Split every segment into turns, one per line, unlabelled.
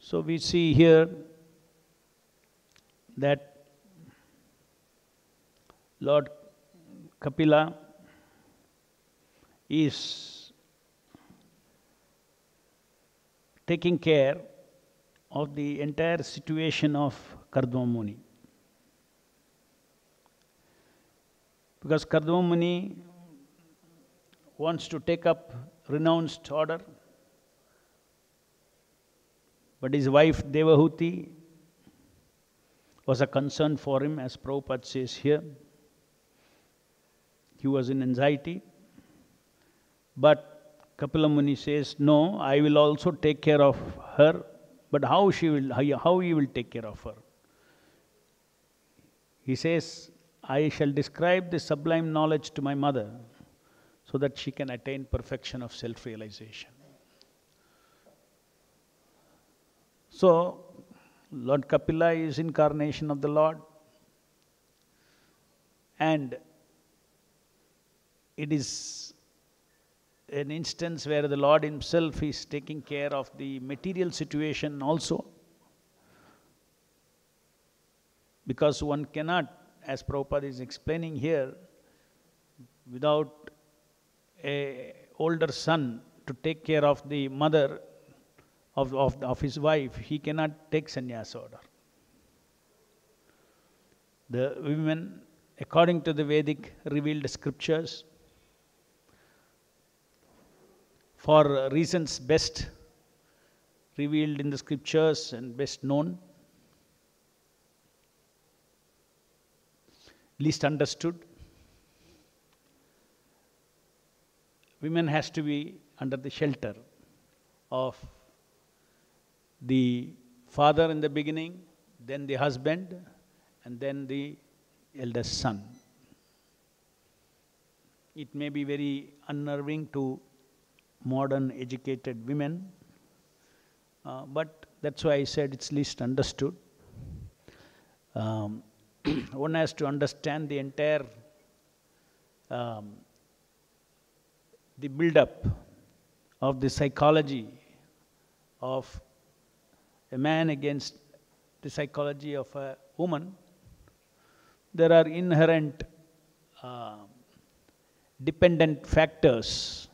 So we see here that Lord Kapila is taking care of the entire situation of Kardama Muni. Because Kardama Muni wants to take up renounced order, but his wife Devahuti was a concern for him, as Prabhupada says here. He was in anxiety, but Kapila Muni says, no, I will also take care of her, but how he will take care of her? He says, I shall describe the sublime knowledge to my mother so that she can attain perfection of self-realization. So, Lord Kapila is incarnation of the Lord, and it is an instance where the Lord himself is taking care of the material situation also. Because one cannot, as Prabhupada is explaining here, without an older son to take care of the mother of his wife, he cannot take sannyas order. The women, according to the Vedic revealed scriptures, for reasons best revealed in the scriptures and best known, least understood, women has to be under the shelter of the father in the beginning, then the husband, and then the eldest son. It may be very unnerving to modern educated women, but that's why I said it's least understood. One has to understand the entire the build-up of the psychology of a man against the psychology of a woman. There are inherent dependent factors,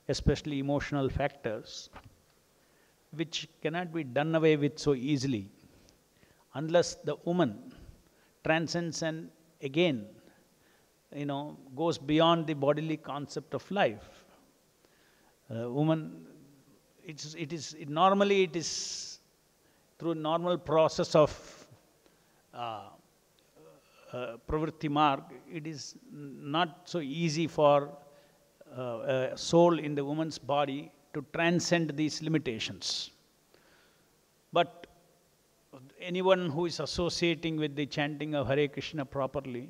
especially emotional factors, which cannot be done away with so easily unless the woman transcends and again, goes beyond the bodily concept of life. Woman, normally it is through normal process of pravritti marg, it is not so easy for a soul in the woman's body to transcend these limitations. But anyone who is associating with the chanting of Hare Krishna properly,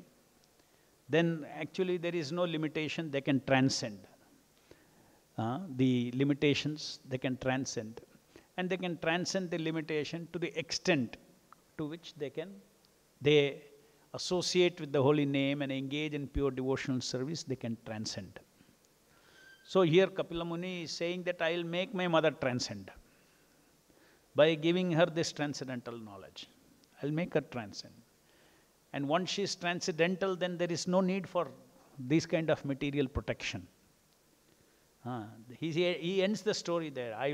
then actually there is no limitation, they can transcend. The limitations, they can transcend. And they can transcend the limitation to the extent to which they associate with the holy name and engage in pure devotional service, they can transcend. So here Kapila Muni is saying that I will make my mother transcend by giving her this transcendental knowledge. I will make her transcend. And once she is transcendental, then there is no need for this kind of material protection. He ends the story there. I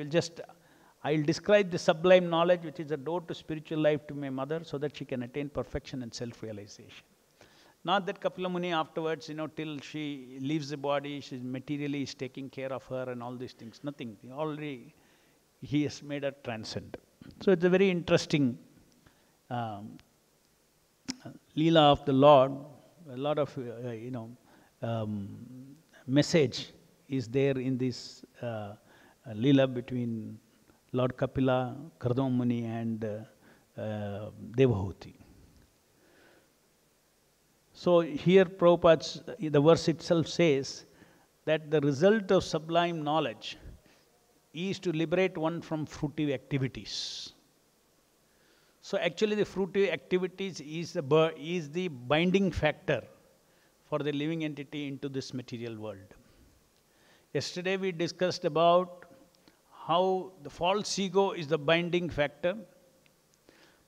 will describe the sublime knowledge which is a door to spiritual life to my mother so that she can attain perfection and self-realization. Not that Kapila Muni afterwards, till she leaves the body, she materially is taking care of her and all these things. Nothing. Already he has made her transcend. So it's a very interesting Leela of the Lord. A lot of, message is there in this Leela between Lord Kapila, Kardama Muni and Devahuti. So here the verse itself says that the result of sublime knowledge is to liberate one from fruitive activities. So actually the fruitive activities is the binding factor for the living entity into this material world. Yesterday we discussed about how the false ego is the binding factor,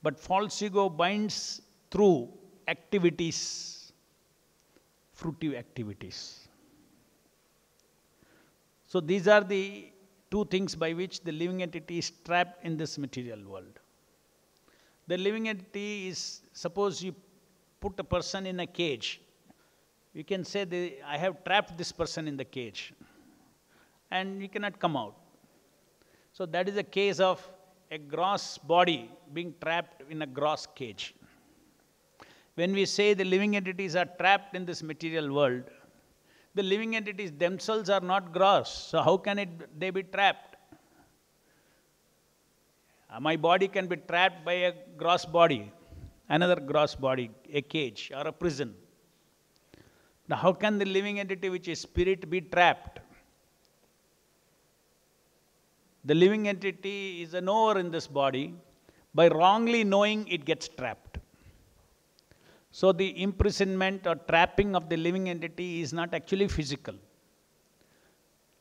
but false ego binds through activities, fruitive activities. So these are the two things by which the living entity is trapped in this material world. The living entity is, suppose you put a person in a cage. You can say, I have trapped this person in the cage, and he cannot come out. So that is a case of a gross body being trapped in a gross cage. When we say the living entities are trapped in this material world, the living entities themselves are not gross. So how can they be trapped? My body can be trapped by a gross body, another gross body, a cage or a prison. Now how can the living entity, which is spirit, be trapped? The living entity is a knower in this body. By wrongly knowing, it gets trapped. So the imprisonment or trapping of the living entity is not actually physical.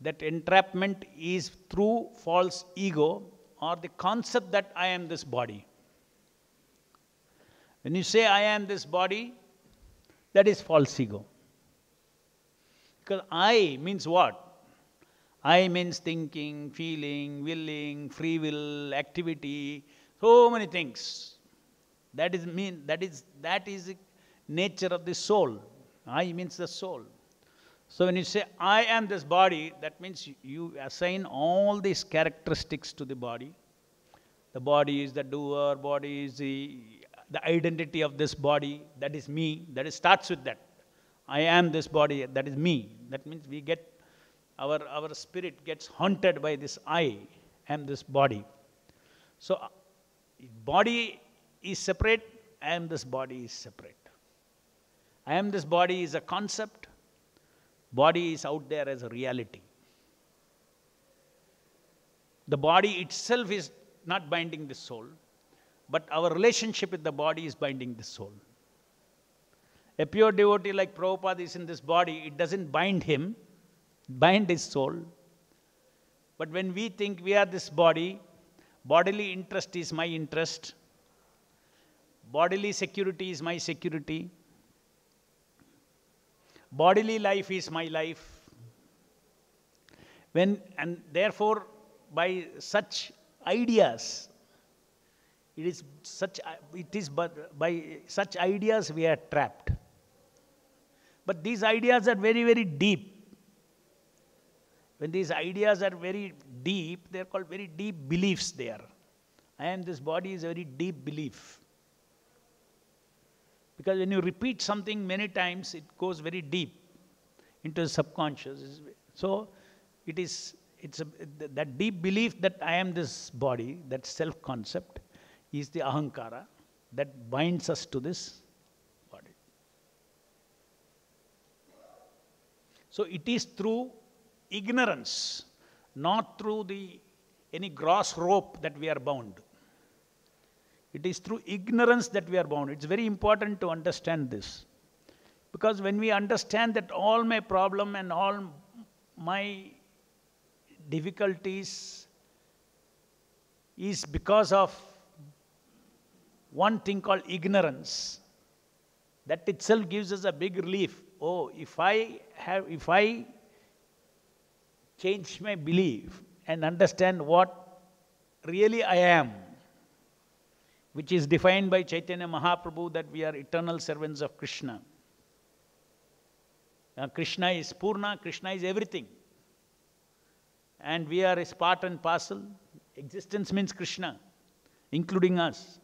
That entrapment is through false ego or the concept that I am this body. When you say I am this body, that is false ego. Because I means what? I means thinking, feeling, willing, free will, activity, so many things. That is the nature of the soul. I means the soul. So when you say I am this body, that means you assign all these characteristics to the body. The body is the doer, body is the identity of this body, that is me. That starts with that. I am this body, that is me. That means we get our spirit gets haunted by this I am this body. So body is separate, I am this body is separate. I am this body is a concept, body is out there as a reality. The body itself is not binding the soul, but our relationship with the body is binding the soul. A pure devotee like Prabhupada is in this body, it doesn't bind him, bind his soul. But when we think we are this body, bodily interest is my interest, bodily security is my security, bodily life is my life. And therefore, by such ideas, by such ideas we are trapped. But these ideas are very, very deep. When these ideas are very deep, they are called very deep beliefs there. I am this body is a very deep belief. Because when you repeat something many times, it goes very deep into the subconscious. So that deep belief that I am this body, that self-concept, is the ahankara that binds us to this body. So it is through ignorance, not through any gross rope that we are bound. It is through ignorance that we are bound. It's very important to understand this. Because when we understand that all my problem and all my difficulties is because of one thing called ignorance, that itself gives us a big relief. Oh, if I change my belief and understand what really I am, which is defined by Chaitanya Mahaprabhu, that we are eternal servants of Krishna. Krishna is Purna, Krishna is everything. And we are his part and parcel. Existence means Krishna, including us.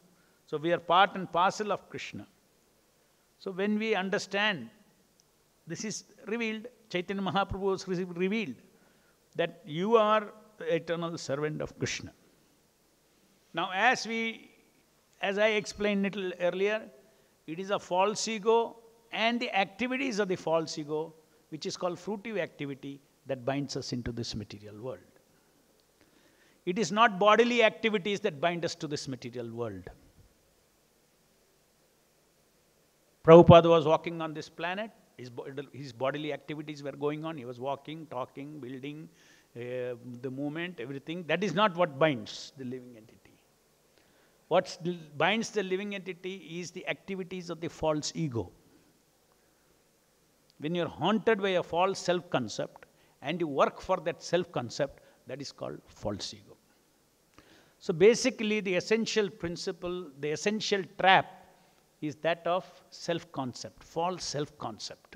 So we are part and parcel of Krishna. So when we understand, this is revealed, Chaitanya Mahaprabhu has revealed, that you are the eternal servant of Krishna. Now as I explained a little earlier, it is a false ego and the activities of the false ego, which is called fruitive activity, that binds us into this material world. It is not bodily activities that bind us to this material world. Prabhupada was walking on this planet. His bodily activities were going on. He was walking, talking, building, the movement, everything. That is not what binds the living entity. What binds the living entity is the activities of the false ego. When you are haunted by a false self-concept and you work for that self-concept, that is called false ego. So basically the essential principle, the essential trap is that of self-concept, false self-concept.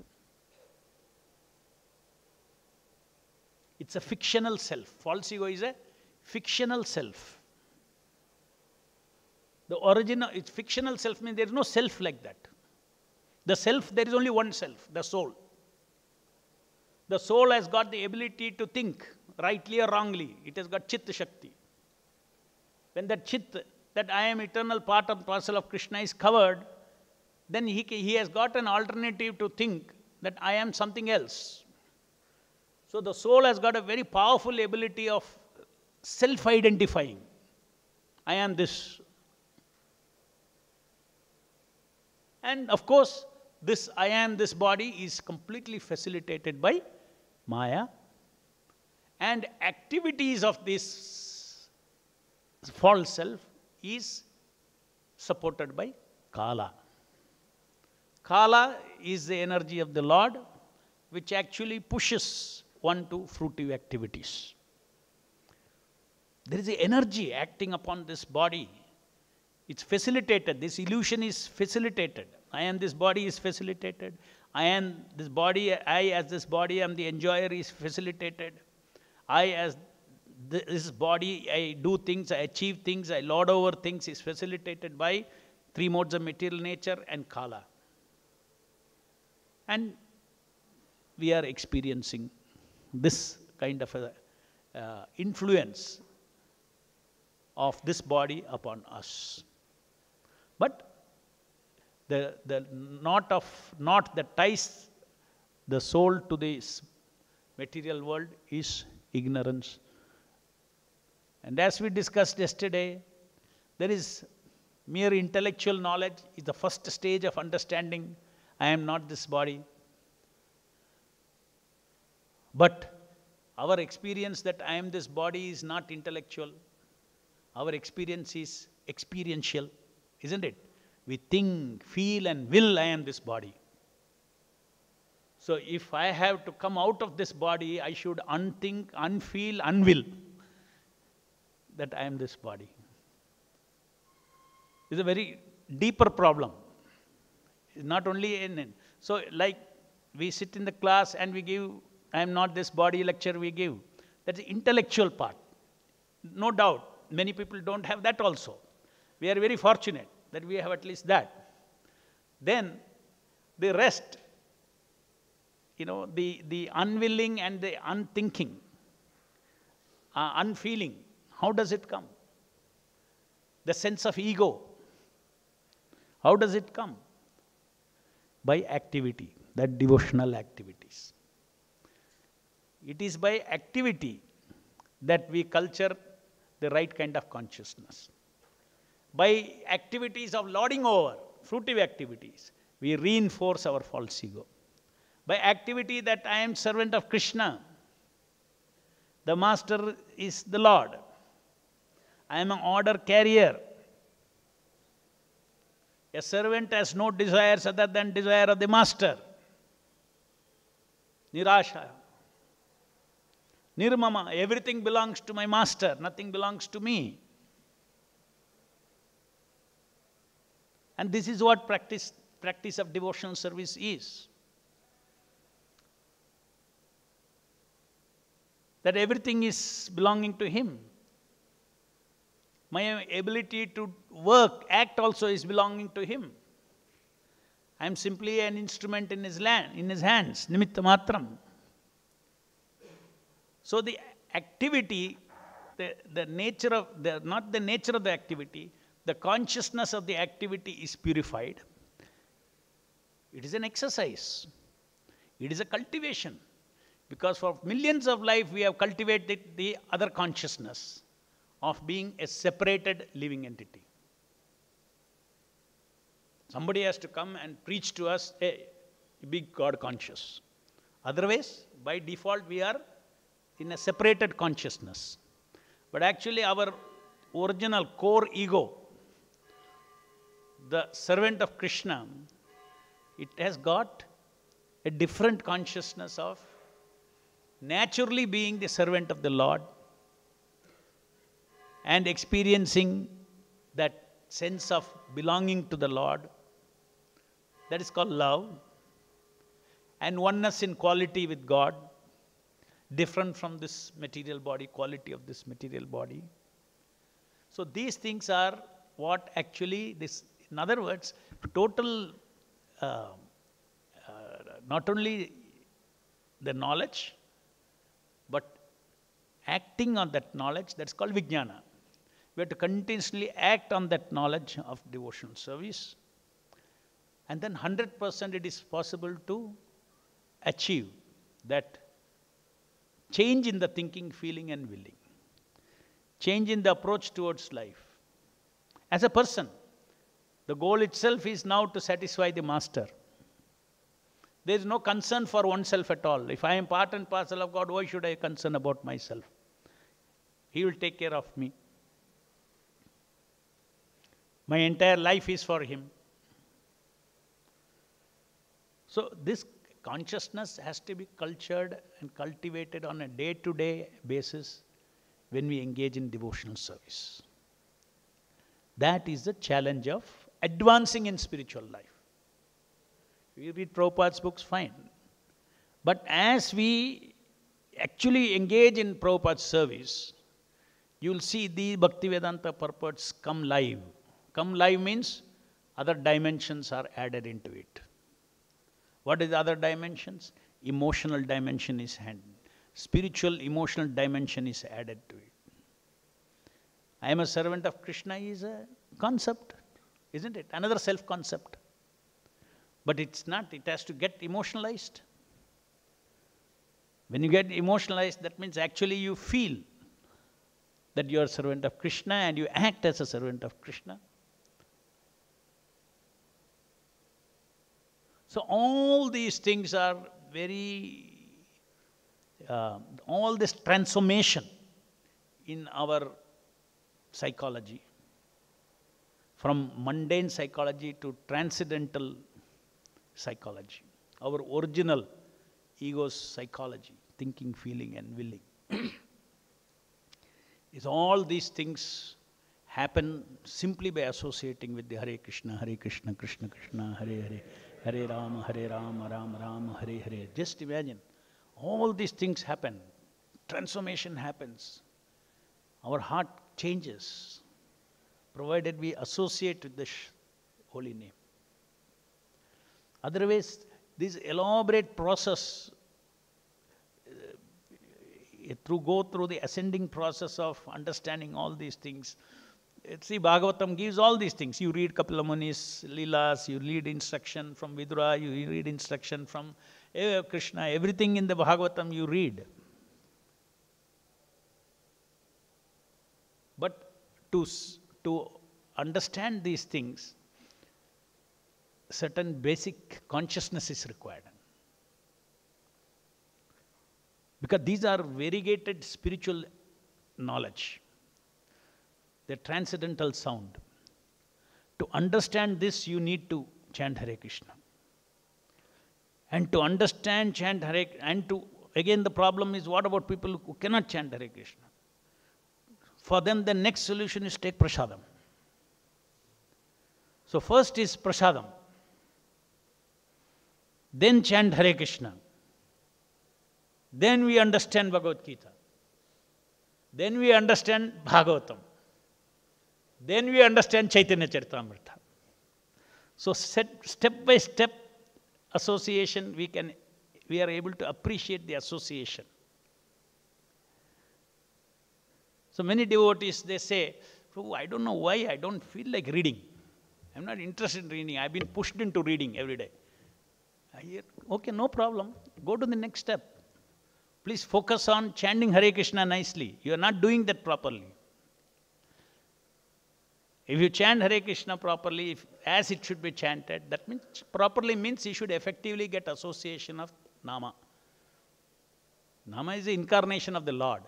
It's a fictional self. False ego is a fictional self. The original, it's fictional self means there is no self like that. The self, there is only one self, the soul. The soul has got the ability to think, rightly or wrongly. It has got Chitta Shakti. When that Chitta, that I am eternal part and parcel of Krishna is covered, then he has got an alternative to think that I am something else. So the soul has got a very powerful ability of self-identifying. I am this. And of course, this I am this body is completely facilitated by Maya. And activities of this false self is supported by Kala. Kala is the energy of the Lord, which actually pushes one to fruitive activities. There is an energy acting upon this body. It's facilitated. This illusion is facilitated. I am this body is facilitated. I am this body, I as this body am the enjoyer is facilitated. I as this body, I do things, I achieve things, I lord over things is facilitated by three modes of material nature and Kala. And we are experiencing this kind of a, influence of this body upon us. But the knot that ties the soul to this material world is ignorance. And as we discussed yesterday, there is mere intellectual knowledge is the first stage of understanding I am not this body. But our experience that I am this body is not intellectual. Our experience is experiential, isn't it? We think, feel and will I am this body. So if I have to come out of this body, I should unthink, unfeel, unwill that I am this body. It's a very deeper problem. It's not only in. So like we sit in the class and we give, I am not this body lecture we give. That's the intellectual part. No doubt, many people don't have that also. We are very fortunate that we have at least that. Then the rest, the unwilling and the unthinking, unfeeling, how does it come? The sense of ego, how does it come? By activity, that devotional activities. It is by activity that we culture the right kind of consciousness. By activities of lording over, fruitive activities, we reinforce our false ego. By activity that I am servant of Krishna, the master is the Lord. I am an order carrier. A servant has no desires other than desire of the master. Nirasha. Nirmama. Everything belongs to my master. Nothing belongs to me. And this is what practice of devotional service is. That everything is belonging to him. My ability to work, act also is belonging to him. I am simply an instrument in his hands, nimitta matram. So the activity, the nature of not the nature of the activity, the consciousness of the activity is purified. It is an exercise. It is a cultivation. Because for millions of life we have cultivated the other consciousness of being a separated living entity. Somebody has to come and preach to us, hey, be God conscious. Otherwise, by default, we are in a separated consciousness. But actually our original core ego, the servant of Krishna, it has got a different consciousness of naturally being the servant of the Lord and experiencing that sense of belonging to the Lord. That is called love. And oneness in quality with God, different from this material body, quality of this material body. So these things are what actually this, in other words, total, not only the knowledge, but acting on that knowledge, that's called Vijnana. We have to continuously act on that knowledge of devotional service. And then 100% it is possible to achieve that change in the thinking, feeling and willing. Change in the approach towards life. As a person, the goal itself is now to satisfy the master. There is no concern for oneself at all. If I am part and parcel of God, why should I concern about myself? He will take care of me. My entire life is for Him. So this consciousness has to be cultured and cultivated on a day-to-day basis when we engage in devotional service. That is the challenge of advancing in spiritual life. We read Prabhupada's books, fine. But as we actually engage in Prabhupada's service, you will see the Bhaktivedanta purports come live. Come live means other dimensions are added into it. What is the other dimensions? Emotional dimension is added. Spiritual, emotional dimension is added to it. I am a servant of Krishna is a concept, isn't it? Another self-concept. But it's not, it has to get emotionalized. When you get emotionalized, that means actually you feel that you are a servant of Krishna and you act as a servant of Krishna. So all these things are very, all this transformation in our psychology, from mundane psychology to transcendental psychology, our original ego's psychology, thinking, feeling and willing. Is all these things happen simply by associating with the Hare Krishna, Krishna Krishna, Hare Hare, Hare Rama, Rama Rama, Hare Hare. Just imagine, all these things happen. Transformation happens. Our heart changes, provided we associate with the holy name. Otherwise, this elaborate process, go through the ascending process of understanding all these things. See, Bhagavatam gives all these things. You read Kapila Muni's Leelas, you read instruction from Vidura, you read instruction from Krishna, everything in the Bhagavatam you read. But to understand these things, certain basic consciousness is required. Because these are variegated spiritual knowledge. The transcendental sound. To understand this, you need to chant Hare Krishna. And to understand, chant Hare, and to, again the problem is, what about people who cannot chant Hare Krishna? For them, the next solution is take prasadam. So first is prasadam. Then chant Hare Krishna. Then we understand Bhagavad Gita. Then we understand Bhagavatam. Then we understand Chaitanya Charitamrita. So step by step association, we are able to appreciate the association. So many devotees, they say, oh, I don't know why I don't feel like reading. I'm not interested in reading. I've been pushed into reading every day. I hear, okay, no problem. Go to the next step. Please focus on chanting Hare Krishna nicely. You are not doing that properly. If you chant Hare Krishna properly, as it should be chanted, that means properly means you should effectively get association of Nama. Nama is the incarnation of the Lord.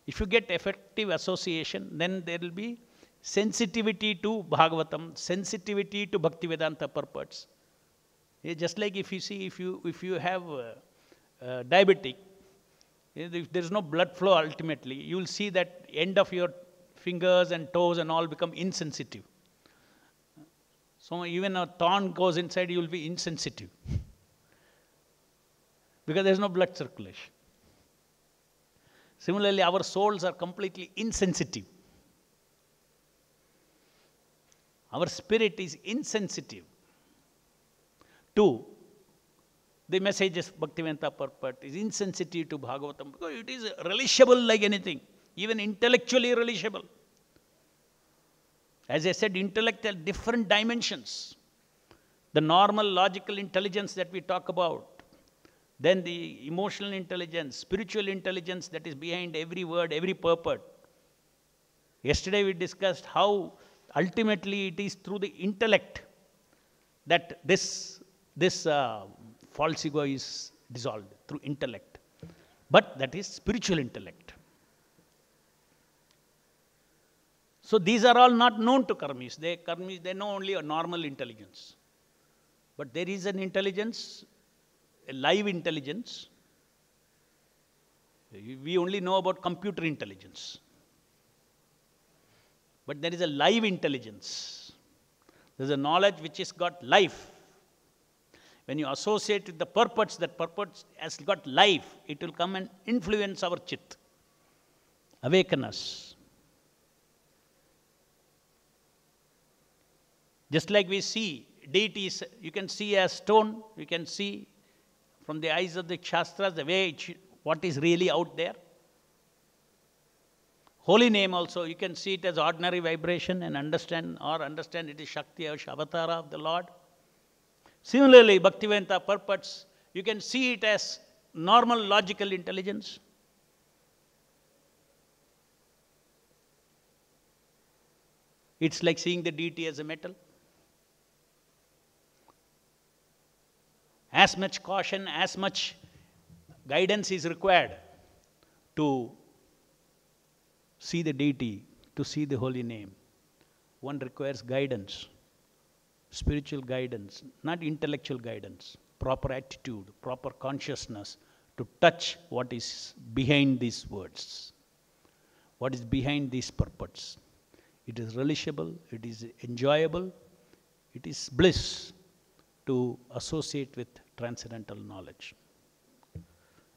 If you get effective association, then there will be sensitivity to Bhagavatam, sensitivity to Bhaktivedanta purports. Just like if you see, if you have diabetic, if there is no blood flow ultimately, you will see that end of your fingers and toes and all become insensitive. So even a thorn goes inside, you will be insensitive. Because there is no blood circulation. Similarly, our souls are completely insensitive. Our spirit is insensitive to the messages Bhaktivedanta purport, is insensitive to Bhagavatam, because it is relishable like anything, even intellectually relishable. As I said, intellect has different dimensions. The normal logical intelligence that we talk about, then the emotional intelligence, spiritual intelligence that is behind every word, every purport. Yesterday we discussed how ultimately it is through the intellect that this false ego is dissolved, through intellect. But that is spiritual intellect. So these are all not known to karmis. They know only a normal intelligence. But there is an intelligence, a live intelligence. We only know about computer intelligence. But there is a live intelligence. There is a knowledge which has got life. When you associate with the purports, that purport has got life, it will come and influence our chit, awaken us. Just like we see deities, you can see a stone, you can see from the eyes of the Shastras the way what is really out there. Holy name also, you can see it as ordinary vibration and understand it is Shakti or Avatara of the Lord. Similarly, Bhaktivedanta purports, you can see it as normal logical intelligence. It's like seeing the deity as a metal. As much caution, as much guidance is required to see the deity, to see the holy name. One requires guidance, spiritual guidance, not intellectual guidance, proper attitude, proper consciousness to touch what is behind these words, what is behind these purports. It is relishable, it is enjoyable, it is bliss to associate with transcendental knowledge.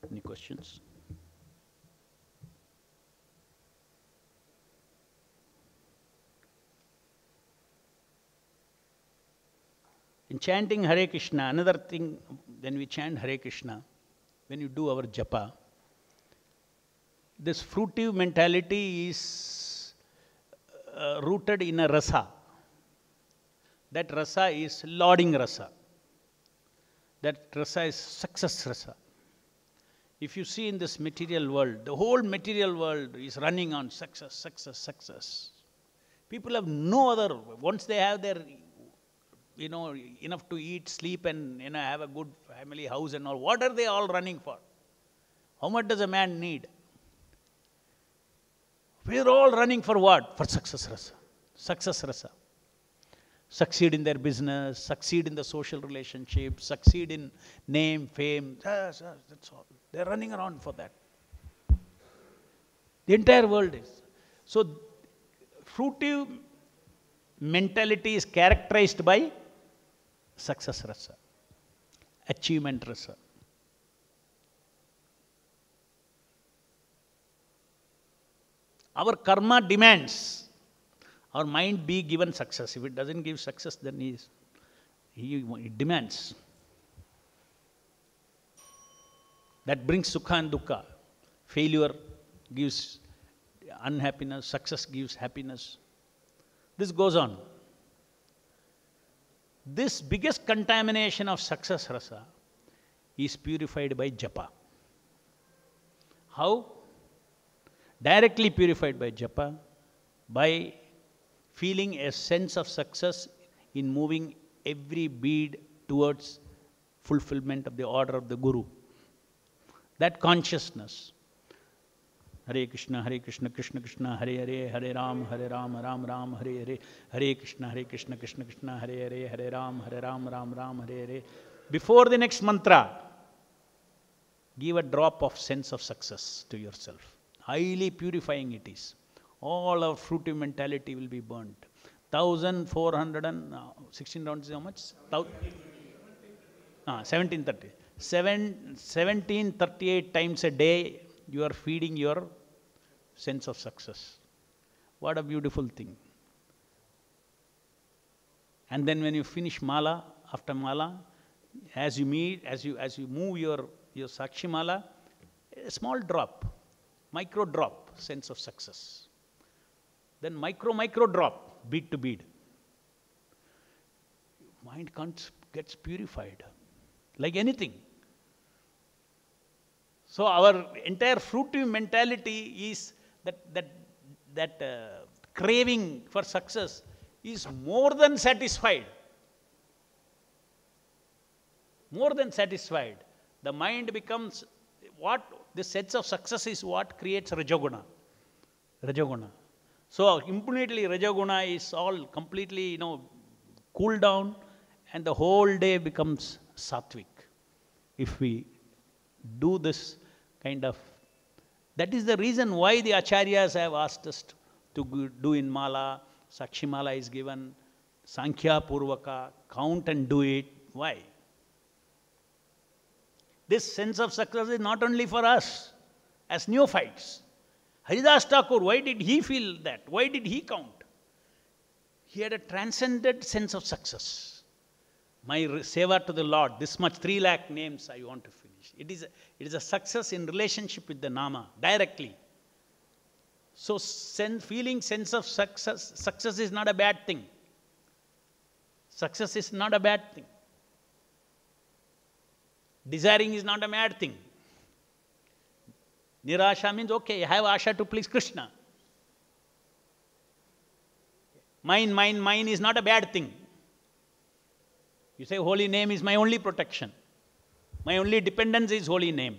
Any questions? In chanting Hare Krishna, another thing, when we chant Hare Krishna, when you do our japa, this fruitive mentality is rooted in a rasa. That rasa is lauding rasa. That rasa is success rasa. If you see in this material world, the whole material world is running on success, success, success. People have no other, once they have their, enough to eat, sleep and, have a good family, house and all, what are they all running for? How much does a man need? We are all running for what? For success rasa. Success rasa. Succeed in their business, succeed in the social relationship, succeed in name, fame. That's all. They're running around for that. The entire world is. So, fruitive mentality is characterized by success rasa, achievement rasa. Our karma demands our mind be given success. If it doesn't give success, then it demands. That brings sukha and dukkha. Failure gives unhappiness, success gives happiness. This goes on. This biggest contamination of success rasa is purified by japa. How? Directly purified by japa, by feeling a sense of success in moving every bead towards fulfillment of the order of the Guru. that consciousness. Hare Krishna, Krishna Krishna, Hare Hare, Hare Ram, Ram Ram, Hare Hare, Hare Krishna, Krishna Krishna, Hare Hare, Hare Ram, Ram Ram, Hare Hare. Before the next mantra, give a drop of sense of success to yourself. Highly purifying it is. All our fruitive mentality will be burnt. 1416 rounds is how much? 1730. 1738 times a day you are feeding your sense of success. What a beautiful thing. And then when you finish mala, after mala, as you move your Sakshi mala, a small drop, micro drop, sense of success. Then micro drop, bead to bead. Mind gets purified, like anything. So our entire fruitive mentality is that craving for success is more than satisfied. More than satisfied. The mind becomes what? The sense of success is what creates Rajoguna. Rajoguna. So immediately Rajoguna is all completely, cool down, and the whole day becomes Sattvic. If we do this kind of, that is the reason why the Acharyas have asked us to do in Mala, Sakshi Mala is given, Sankhya Purvaka, count and do it. Why? This sense of success is not only for us as neophytes. Haridas Thakur, why did he feel that? Why did he count? He had a transcendent sense of success. My seva to the Lord, this much 3 lakh names I want to finish. It is a success in relationship with the Nama, directly. So feeling sense of success is not a bad thing. Success is not a bad thing. Desiring is not a mad thing. Nirasha means, okay, I have asha to please Krishna. Mine is not a bad thing. You say, holy name is my only protection. My only dependence is holy name.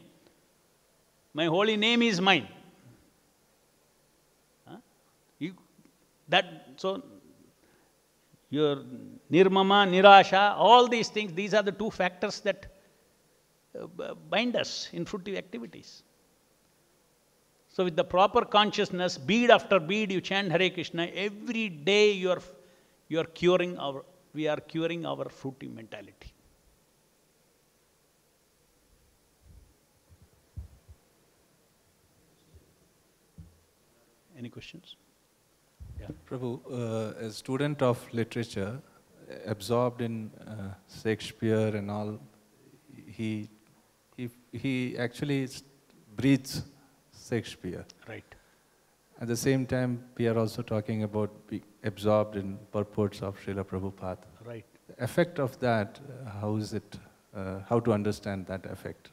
My holy name is mine. So, your nirmama, nirasha, all these things, these are the 2 factors that bind us in fruitive activities. So with the proper consciousness, bead after bead, you chant Hare Krishna. Every day we are curing our fruitive mentality. Any questions? Yeah.
Prabhu, a student of literature, absorbed in Shakespeare and all, he actually breathes Shakespeare.
Right.
At the same time, we are also talking about being absorbed in purports of Srila Prabhupada.
Right.
The effect of that, how is it, how to understand that effect?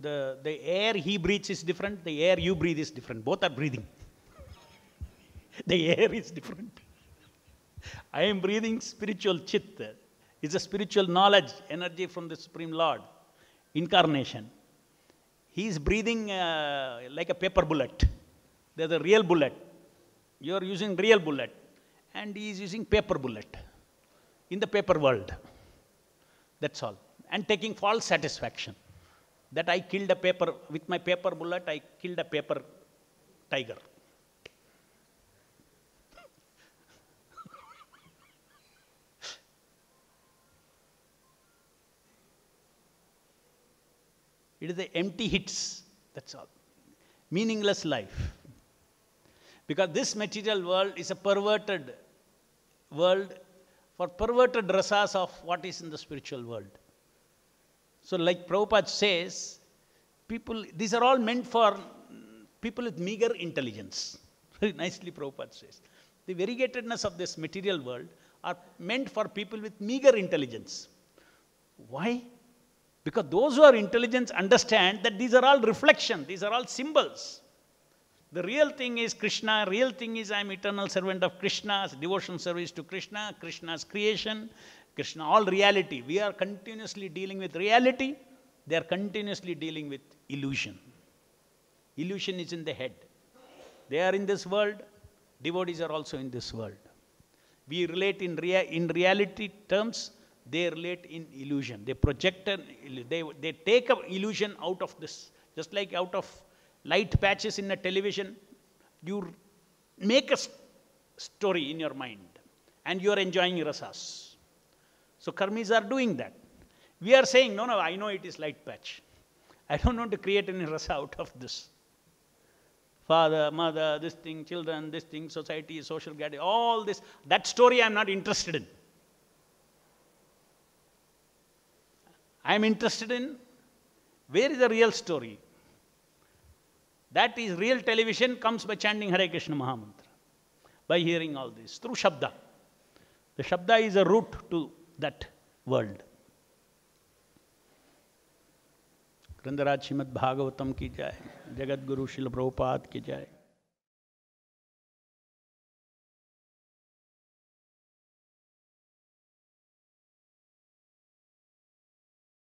The air he breathes is different, the air you breathe is different. Both are breathing. The air is different. I am breathing spiritual chit. It's a spiritual knowledge, energy from the Supreme Lord, incarnation. He is breathing like a paper bullet. There's a real bullet. You are using real bullet. And he is using paper bullet in the paper world. That's all. And taking false satisfaction. That I killed a paper, with my paper bullet, I killed a paper tiger. It is the empty hits, that's all. Meaningless life. Because this material world is a perverted world for perverted rasas of what is in the spiritual world. So like Prabhupada says, these are all meant for people with meager intelligence. Very nicely Prabhupada says. The variegatedness of this material world are meant for people with meager intelligence. Why? Because those who are intelligent understand that these are all reflection, these are all symbols. The real thing is Krishna, real thing is I am eternal servant of Krishna, devotion service to Krishna, Krishna's creation, Krishna, all reality. We are continuously dealing with reality, They are continuously dealing with illusion. Illusion is in the head. They are in this world, devotees are also in this world. We relate in reality terms, they relate in illusion. They project, they take an illusion out of this. Just like out of light patches in a television, you make a story in your mind and you are enjoying rasas. So karmis are doing that. We are saying, no, I know it is light patch. I don't want to create any rasa out of this. Father, mother, this thing, children, this thing, society, social gathering, all this. That story I am not interested in. I am interested in where is the real story. That is real television comes by chanting Hare Krishna Mahamantra, by hearing all this, through Shabda. The Shabda is a route to that world. ग्रंथराज Shrimad Bhagavatam की जय, जगत गुरु शिल प्रभुपाद की जय।